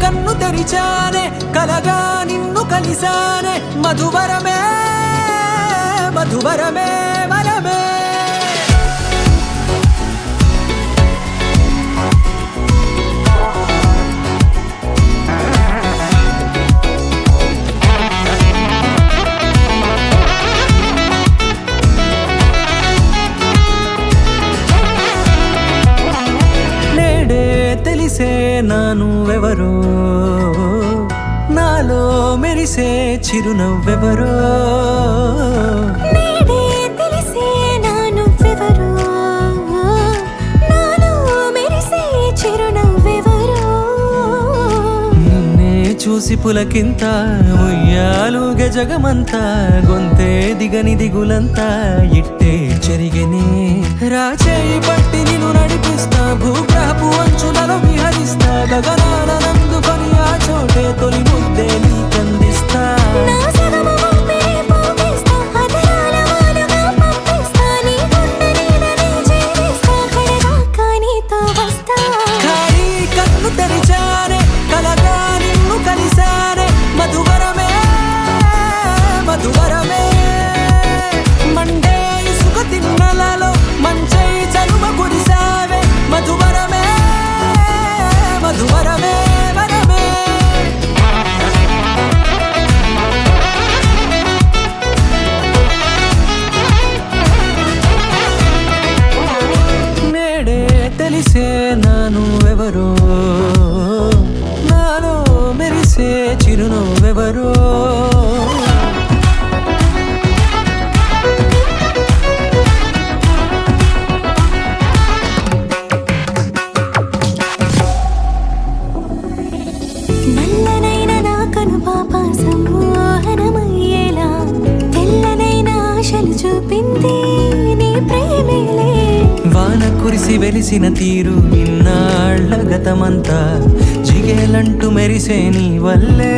కన్ను తెరిచానే కలగా నిన్ను కలిసానే మధువరమే మధువరమే వరమే తెలిసే నానువెవరో నాలో మెరిసే చిరునవ్వెవరో నేడే తెలిసే నానువెవరో నాలో మెరిసే చిరునవ్వెవరో నిన్నే చూసి పులకింత ఉయ్యాలుగే జగమంతా గొంతే దిగని దిగులంతా ఇట్టే చెరిగెనే రాచేయి పట్టి నిన్ను నడిపిస్తా భూగ్రహపు అంచులలో విహరిస్తా గగనాల నందుకొని ఆ చోటే తొలి ముద్దే నీకందిస్తా నా సగము ఊపిరి పోగిస్తా అధరాల వానగా పంపిస్తా నీ గుండె నీడనే చేరిస్తా కడదాకా నీతో వస్తా ఖాళీ కన్ను తెరిచానే కలగా నిన్ను కలిసానే మధువరమే మధువరమే మండే ఇసుక తిన్నలలో మంచై చలువ కురిసావే మధువరమే మధువరమే వరమే నేడే తెలిసే నానువెవరో నాలో మెరిసే చిరునవ్వెవరో నల్లనైన నా కనుపాప సమ్మోహనమయ్యేలా తెల్లనైన ఆశలు చూపింది నీ ప్రేమేలే వాన కురిసి వెలిసిన తీరు ఇన్నాళ్ల గతమంతా జిగేలంటూ మెరిసే నీ వల్లే